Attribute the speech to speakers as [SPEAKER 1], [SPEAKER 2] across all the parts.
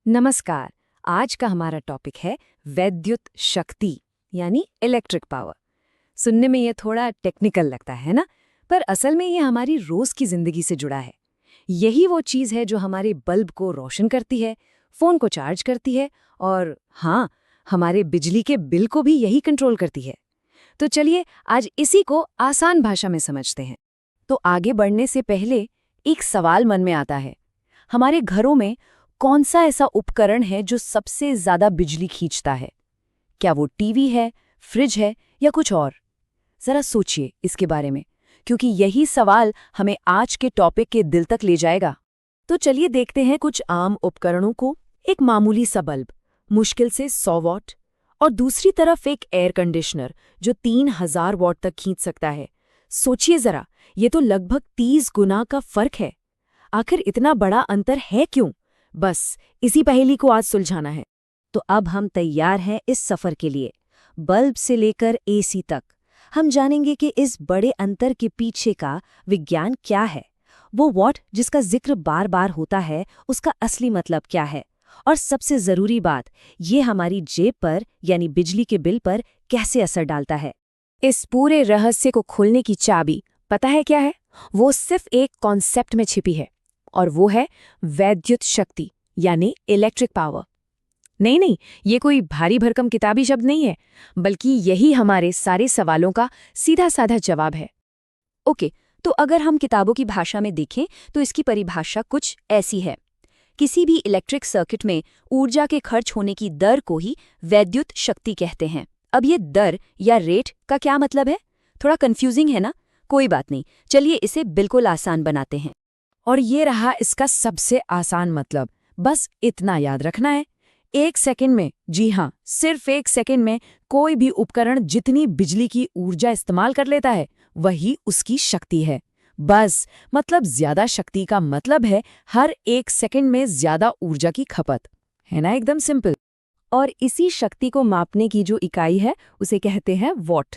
[SPEAKER 1] नमस्कार। आज का हमारा टॉपिक है वैद्युत शक्ति यानी इलेक्ट्रिक पावर। सुनने में ये थोड़ा टेक्निकल लगता है ना, पर असल में ये हमारी रोज की जिंदगी से जुड़ा है। यही वो चीज है जो हमारे बल्ब को रोशन करती है, फोन को चार्ज करती है और हाँ, हमारे बिजली के बिल को भी यही कंट्रोल करती है। तो चलिए आज इसी को आसान भाषा में समझते हैं। तो आगे बढ़ने से पहले एक सवाल मन में आता है, हमारे घरों में कौन सा ऐसा उपकरण है जो सबसे ज्यादा बिजली खींचता है? क्या वो टीवी है, फ्रिज है या कुछ और? जरा सोचिए इसके बारे में, क्योंकि यही सवाल हमें आज के टॉपिक के दिल तक ले जाएगा। तो चलिए देखते हैं कुछ आम उपकरणों को। एक मामूली सा बल्ब, मुश्किल से 100 वॉट, और दूसरी तरफ एक एयर कंडीशनर जो 3000 वॉट तक खींच सकता है। सोचिए जरा, ये तो लगभग 30 गुना का फर्क है। आखिर इतना बड़ा अंतर है क्यों? बस इसी पहेली को आज सुलझाना है। तो अब हम तैयार हैं इस सफर के लिए। बल्ब से लेकर एसी तक हम जानेंगे कि इस बड़े अंतर के पीछे का विज्ञान क्या है, वो वॉट जिसका जिक्र बार बार होता है उसका असली मतलब क्या है, और सबसे जरूरी बात, ये हमारी जेब पर यानी बिजली के बिल पर कैसे असर डालता है। इस पूरे रहस्य को खोलने की चाबी पता है क्या है? वो सिर्फ एक कॉन्सेप्ट में छिपी है, और वो है वैद्युत शक्ति यानी इलेक्ट्रिक पावर। नहीं, ये कोई भारी भरकम किताबी शब्द नहीं है, बल्कि यही हमारे सारे सवालों का सीधा साधा जवाब है। ओके, तो अगर हम किताबों की भाषा में देखें तो इसकी परिभाषा कुछ ऐसी है। किसी भी इलेक्ट्रिक सर्किट में ऊर्जा के खर्च होने की दर को ही वैद्युत शक्ति कहते हैं। अब ये दर या रेट का क्या मतलब है? थोड़ा कंफ्यूजिंग है ना? कोई बात नहीं, चलिए इसे बिल्कुल आसान बनाते हैं। और ये रहा इसका सबसे आसान मतलब, बस इतना याद रखना है। 1 सेकंड में, जी हाँ, सिर्फ 1 सेकंड में कोई भी उपकरण जितनी बिजली की ऊर्जा इस्तेमाल कर लेता है वही उसकी शक्ति है। बस मतलब ज्यादा शक्ति का मतलब है हर 1 सेकंड में ज्यादा ऊर्जा की खपत, है ना? एकदम सिंपल। और इसी शक्ति को मापने की जो इकाई है उसे कहते हैं वॉट।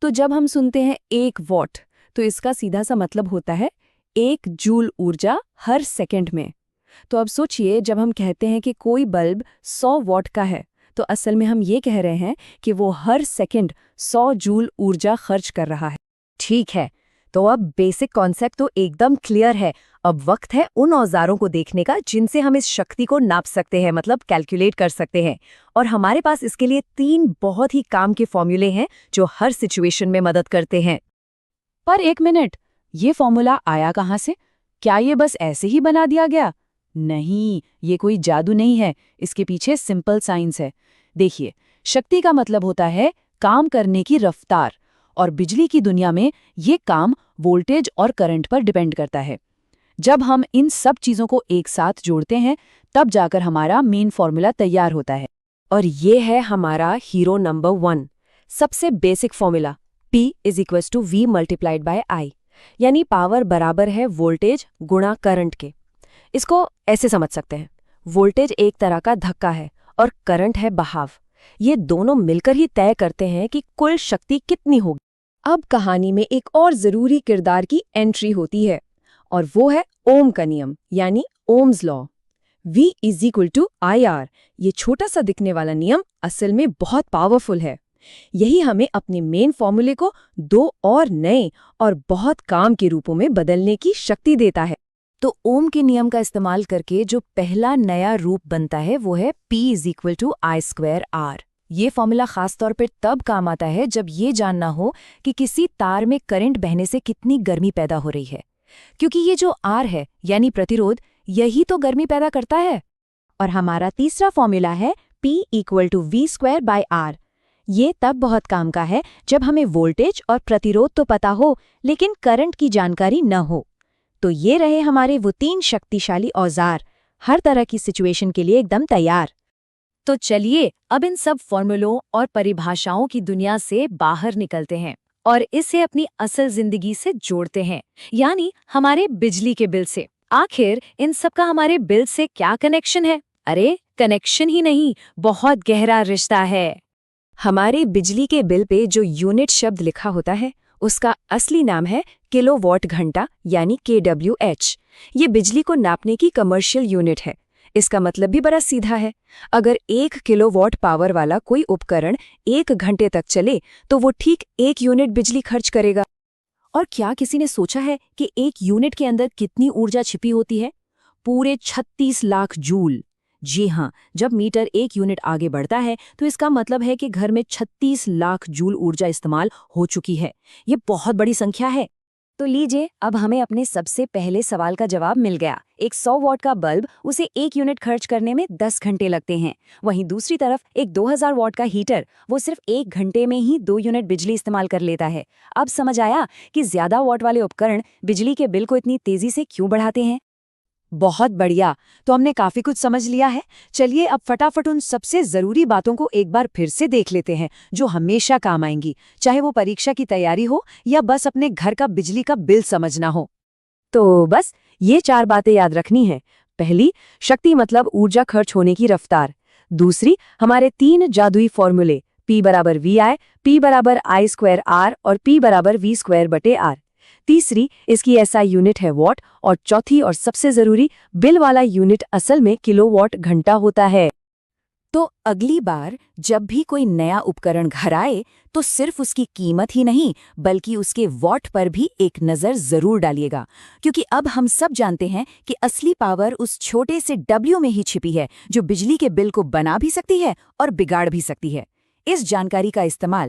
[SPEAKER 1] तो जब हम सुनते हैं 1 वॉट, तो इसका सीधा सा मतलब होता है 1 जूल ऊर्जा हर सेकंड में। तो अब सोचिए, जब हम कहते हैं कि कोई बल्ब 100 वॉट का है, तो असल में हम ये कह रहे हैं कि वो हर सेकंड 100 जूल ऊर्जा खर्च कर रहा है। ठीक है, तो अब बेसिक कॉन्सेप्ट तो एकदम क्लियर है। अब वक्त है उन औजारों को देखने का जिनसे हम इस शक्ति को नाप सकते हैं, मतलब कैलकुलेट कर सकते हैं। और हमारे पास इसके लिए 3 बहुत ही काम के फॉर्मूले हैं जो हर सिचुएशन में मदद करते हैं। पर एक मिनट, ये फॉर्मूला आया कहाँ से? क्या ये बस ऐसे ही बना दिया गया? नहीं, ये कोई जादू नहीं है, इसके पीछे सिंपल साइंस है। देखिए, शक्ति का मतलब होता है काम करने की रफ्तार, और बिजली की दुनिया में ये काम वोल्टेज और करंट पर डिपेंड करता है। जब हम इन सब चीजों को एक साथ जोड़ते हैं, तब जाकर हमारा मेन फॉर्मूला तैयार होता है। और ये है हमारा हीरो नंबर 1, सबसे basic formula, P = V × I, यानी पावर बराबर है वोल्टेज गुणा करंट के। इसको ऐसे समझ सकते हैं, वोल्टेज एक तरह का धक्का है और करंट है बहाव। ये दोनों मिलकर ही तय करते हैं कि कुल शक्ति कितनी होगी। अब कहानी में एक और जरूरी किरदार की एंट्री होती है, और वो है ओम का नियम यानी ओम्स लॉ। V = IR, ये छोटा सा दिखने वाला नियम असल में बहुत पावरफुल है। यही हमें अपने मेन फॉर्मूले को 2 और नए और बहुत काम के रूपों में बदलने की शक्ति देता है। तो ओम के नियम का इस्तेमाल करके जो पहला नया रूप बनता है वो है P = I²R। ये फॉर्मूला खास तौर पर तब काम आता है जब ये जानना हो कि किसी तार में करंट बहने से कितनी गर्मी पैदा हो रही है, क्योंकि ये जो R है यानी प्रतिरोध, यही तो गर्मी पैदा करता है। और हमारा तीसरा फॉर्मूला है P = V²/R। ये तब बहुत काम का है जब हमें वोल्टेज और प्रतिरोध तो पता हो लेकिन करंट की जानकारी न हो। तो ये रहे हमारे वो 3 शक्तिशाली औजार, हर तरह की सिचुएशन के लिए एकदम तैयार। तो चलिए अब इन सब फॉर्मूलों और परिभाषाओं की दुनिया से बाहर निकलते हैं और इसे अपनी असल जिंदगी से जोड़ते हैं, यानी हमारे बिजली के बिल से। आखिर इन सब का हमारे बिल से क्या कनेक्शन है? अरे कनेक्शन ही नहीं, बहुत गहरा रिश्ता है। हमारे बिजली के बिल पे जो यूनिट शब्द लिखा होता है उसका असली नाम है किलोवाट घंटा यानी kWh। ये बिजली को नापने की कमर्शियल यूनिट है। इसका मतलब भी बड़ा सीधा है। अगर 1 किलोवाट पावर वाला कोई उपकरण 1 घंटे तक चले तो वो ठीक 1 यूनिट बिजली खर्च करेगा। और क्या किसी ने सोचा है कि 1 यूनिट के अंदर कितनी ऊर्जा छिपी होती है? पूरे 36 लाख जूल। जी हाँ, जब मीटर 1 यूनिट आगे बढ़ता है तो इसका मतलब है कि घर में 36 लाख जूल ऊर्जा इस्तेमाल हो चुकी है। ये बहुत बड़ी संख्या है। तो लीजिए, अब हमें अपने सबसे पहले सवाल का जवाब मिल गया। एक 100 वॉट का बल्ब, उसे 1 यूनिट खर्च करने में 10 घंटे लगते हैं। वहीं दूसरी तरफ एक 2000 वॉट का हीटर, वो सिर्फ 1 घंटे में ही 2 यूनिट बिजली इस्तेमाल कर लेता है। अब समझ आया कि ज्यादा वॉट वाले उपकरण बिजली के बिल को इतनी तेजी से क्यों बढ़ाते हैं। बहुत बढ़िया, तो हमने काफी कुछ समझ लिया है। चलिए अब फटाफट उन सबसे जरूरी बातों को एक बार फिर से देख लेते हैं जो हमेशा काम आएंगी, चाहे वो परीक्षा की तैयारी हो या बस अपने घर का बिजली का बिल समझना हो। तो बस ये 4 बातें याद रखनी है। पहली, शक्ति मतलब ऊर्जा खर्च होने की रफ्तार। दूसरी, हमारे 3 जादुई फॉर्मूले P बराबर VI, P बराबर I स्क्वायर R और P बराबर V स्क्वायर बटे R। तीसरी, इसकी SI यूनिट है वॉट। और चौथी और सबसे जरूरी, बिल वाला यूनिट असल में किलोवाट घंटा होता है। तो अगली बार जब भी कोई नया उपकरण घर आए तो सिर्फ उसकी कीमत ही नहीं बल्कि उसके वॉट पर भी एक नज़र जरूर डालिएगा, क्योंकि अब हम सब जानते हैं कि असली पावर उस छोटे से W में ही छिपी है जो बिजली के बिल को बना भी सकती है और बिगाड़ भी सकती है। इस जानकारी का इस्तेमाल